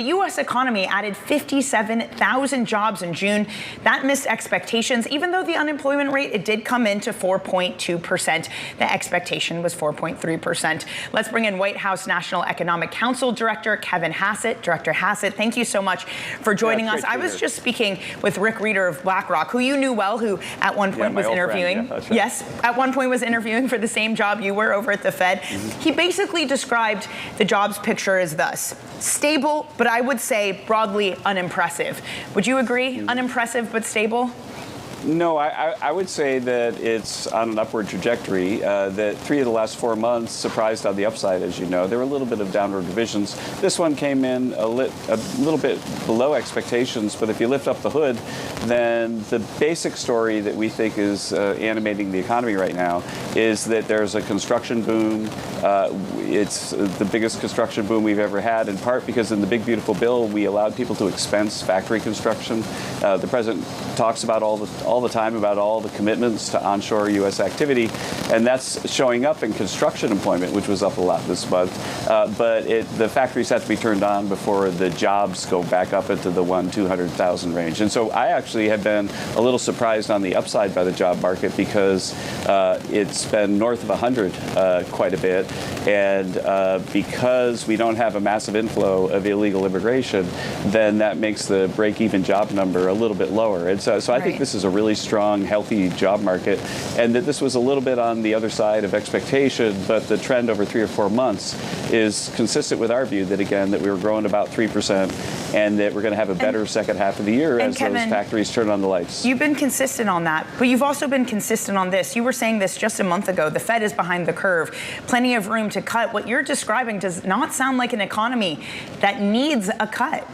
The U.S. economy added 57,000 jobs in June. That missed expectations, even though the unemployment rate, it did come in to 4.2%. The expectation was 4.3%. Let's bring in White House National Economic Council Director Kevin Hassett. Director Hassett, thank you so much for joining us. I was just speaking with Rick Reeder of BlackRock, who you knew well, who at one point was interviewing. Friend, yes, at one point was interviewing for the same job you were over at the Fed. He basically described the jobs picture as thus: stable, but I would say broadly unimpressive. Would you agree? Unimpressive but stable? No, I would say that it's on an upward trajectory, that 3 of the last 4 months surprised on the upside, as you know. There were a little bit of downward revisions. This one came in a little bit below expectations, but if you lift up the hood, then the basic story that we think is animating the economy right now is that there's a construction boom. It's the biggest construction boom we've ever had, in part because in the Big Beautiful Bill, we allowed people to expense factory construction. The president talks about all the time about all the commitments to onshore U.S. activity, and that's showing up in construction employment, which was up a lot this month. But the factories have to be turned on before the jobs go back up into the 200,000 range. And so I actually have been a little surprised on the upside by the job market because it's been north of 100 quite a bit. And because we don't have a massive inflow of illegal immigration, then that makes the break-even job number a little bit lower. And so I think this is a really strong, healthy job market, and that this was a little bit on the other side of expectation, but the trend over 3 or 4 months is consistent with our view that, again, that we were growing about 3% and that we're going to have a better second half of the year as Kevin, those factories turn on the lights. You've been consistent on that, but you've also been consistent on this. You were saying this just a month ago. The Fed is behind the curve. Plenty of room to cut. What you're describing does not sound like an economy that needs a cut.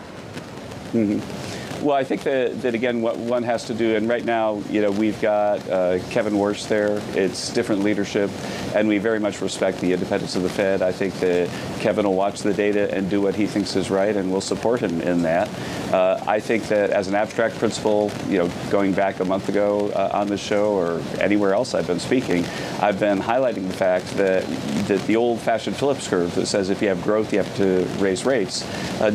Well, I think that again, what one has to do, and right now, you know, we've got Kevin Warsh there. It's different leadership, and we very much respect the independence of the Fed. I think that Kevin will watch the data and do what he thinks is right, and we'll support him in that. I think that as an abstract principle, you know, going back a month ago on the show or anywhere else I've been speaking, I've been highlighting the fact that the old-fashioned Phillips curve that says if you have growth, you have to raise rates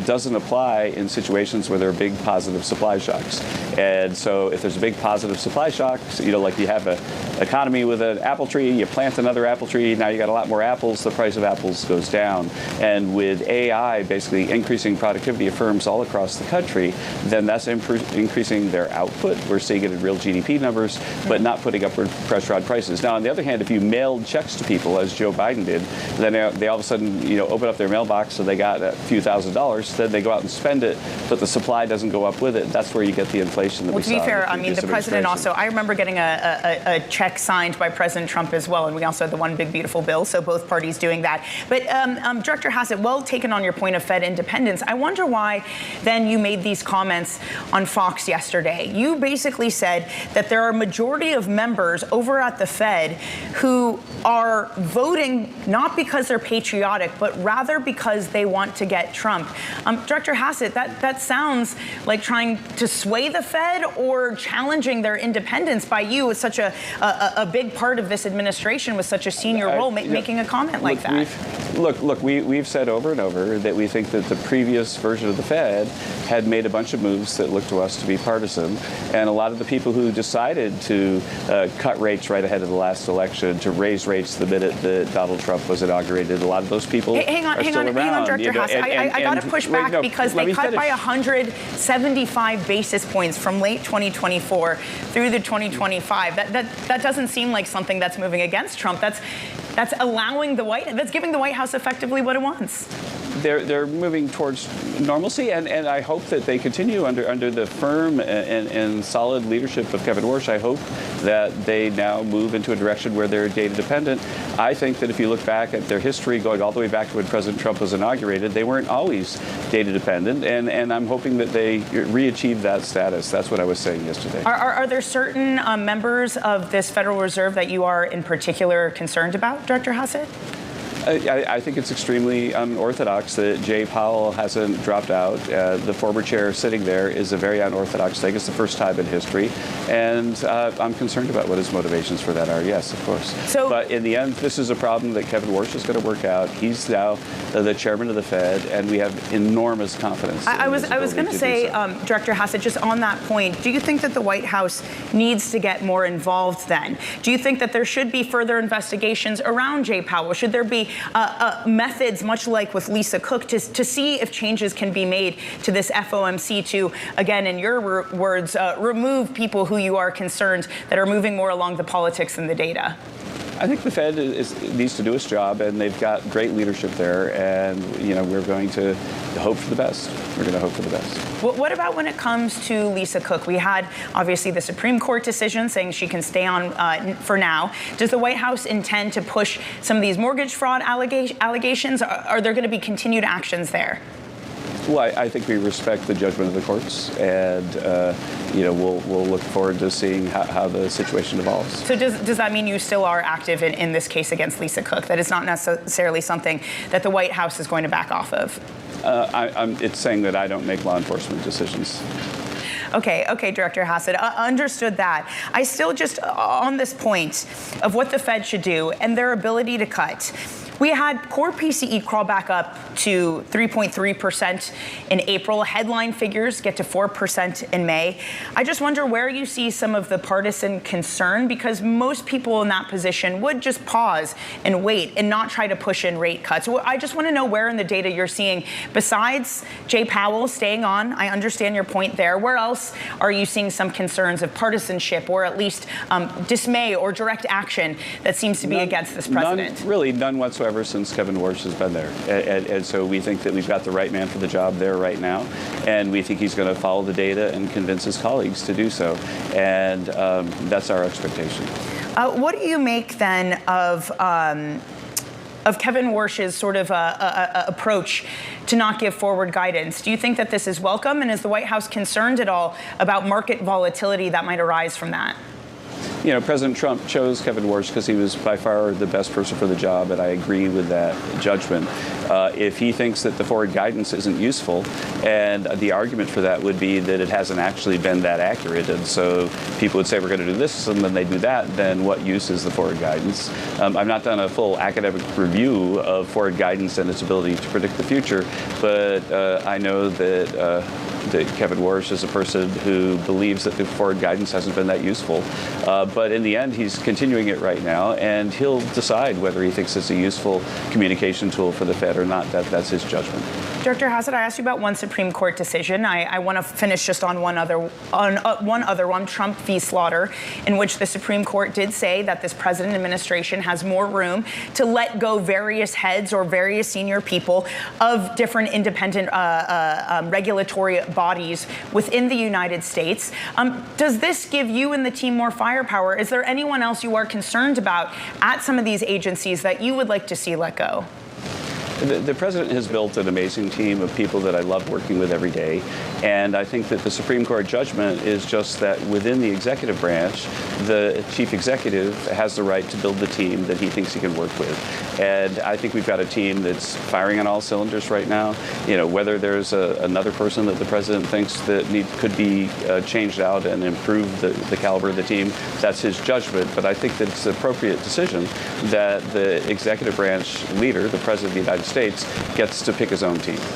doesn't apply in situations where there are big positive supply shocks. And so if there's a big positive supply shock, you know, like you have an economy with an apple tree, you plant another apple tree, now you got a lot more apples, the price of apples goes down. And with AI basically increasing productivity of firms all across the country, then that's increasing their output. We're seeing it in real GDP numbers, but not putting upward pressure on prices. Now, on the other hand, if you mailed checks to people, as Joe Biden did, then they all of a sudden, you know, open up their mailbox so they got a few $1,000s, then they go out and spend it, but the supply doesn't go up with it. That's where you get the inflation that we saw. Well, to be fair, I mean, the president also, I remember getting a check signed by President Trump as well, and we also had the one big beautiful bill, so both parties doing that. But Director Hassett, well taken on your point of Fed independence. I wonder why then you made these comments on Fox yesterday. You basically said that there are a majority of members over at the Fed who are voting not because they're patriotic, but rather because they want to get Trump. Director Hassett, that sounds like trying to sway the Fed or challenging their independence by you as such a big part of this administration with such a senior role, making a comment like that. We've said over and over that we think that the previous version of the Fed had made a bunch of moves that looked to us to be partisan, and a lot of the people who decided to cut rates right ahead of the last election, to raise rates the minute that Donald Trump was inaugurated, a lot of those people hang on, Director Hassett. I got to push back because they cut by 175 basis points from late 2024 through the 2025. That doesn't seem like something that's moving against Trump. That's allowing that's giving the White House effectively what it wants. They're moving towards normalcy, and I hope that they continue under the firm and solid leadership of Kevin Warsh. I hope that they now move into a direction where they're data dependent. I think that if you look back at their history, going all the way back to when President Trump was inaugurated, they weren't always data dependent, and I'm hoping that they re-achieve that status. That's what I was saying yesterday. Are there certain members of this Federal Reserve that you are in particular concerned about, Director Hassett? I think it's extremely unorthodox that Jay Powell hasn't dropped out. The former chair sitting there is a very unorthodox thing. It's the first time in history. And I'm concerned about what his motivations for that are, yes, of course. But in the end, this is a problem that Kevin Warsh is going to work out. He's now the chairman of the Fed, and we have enormous confidence. I was going to say, Director Hassett, just on that point, do you think that the White House needs to get more involved then? Do you think that there should be further investigations around Jay Powell? Should there be methods, much like with Lisa Cook, to see if changes can be made to this FOMC to, again, in your words, remove people who you are concerned that are moving more along the politics and the data? I think the Fed needs to do its job, and they've got great leadership there, and we're going to hope for the best. We're going to hope for the best. What about when it comes to Lisa Cook? We had, obviously, the Supreme Court decision saying she can stay on for now. Does the White House intend to push some of these mortgage fraud allegations? Are there going to be continued actions there? Well, I think we respect the judgment of the courts, and we'll look forward to seeing how the situation evolves. So does that mean you still are active in this case against Lisa Cook? That it's not necessarily something that the White House is going to back off of? It's saying that I don't make law enforcement decisions. Okay, Director Hassett, understood that. I still just, on this point of what the Fed should do and their ability to cut, we had core PCE crawl back up to 3.3% in April. Headline figures get to 4% in May. I just wonder where you see some of the partisan concern, because most people in that position would just pause and wait and not try to push in rate cuts. So I just want to know where in the data you're seeing, besides Jay Powell staying on, I understand your point there, where else are you seeing some concerns of partisanship or at least dismay or direct action that seems to be against this president? None whatsoever since Kevin Warsh has been there. And so we think that we've got the right man for the job there right now. And we think he's going to follow the data and convince his colleagues to do so. And that's our expectation. What do you make then of Kevin Warsh's sort of approach to not give forward guidance? Do you think that this is welcome? And is the White House concerned at all about market volatility that might arise from that? President Trump chose Kevin Warsh because he was by far the best person for the job, and I agree with that judgment. If he thinks that the forward guidance isn't useful, and the argument for that would be that it hasn't actually been that accurate, and so people would say we're going to do this, and then they do that, then what use is the forward guidance? I've not done a full academic review of forward guidance and its ability to predict the future, but I know that Kevin Warsh is a person who believes that the forward guidance hasn't been that useful. But in the end, he's continuing it right now, and he'll decide whether he thinks it's a useful communication tool for the Fed or not. That's his judgment. Director Hassett, I asked you about one Supreme Court decision. I want to finish just on one other one, Trump v. Slaughter, in which the Supreme Court did say that this president administration has more room to let go various heads or various senior people of different independent regulatory bodies within the United States. Does this give you and the team more firepower? Is there anyone else you are concerned about at some of these agencies that you would like to see let go? The president has built an amazing team of people that I love working with every day. And I think that the Supreme Court judgment is just that within the executive branch, the chief executive has the right to build the team that he thinks he can work with. And I think we've got a team that's firing on all cylinders right now. Whether there's another person that the president thinks that could be changed out and improve the caliber of the team, that's his judgment. But I think that it's an appropriate decision that the executive branch leader, the president of the United States, gets to pick his own team.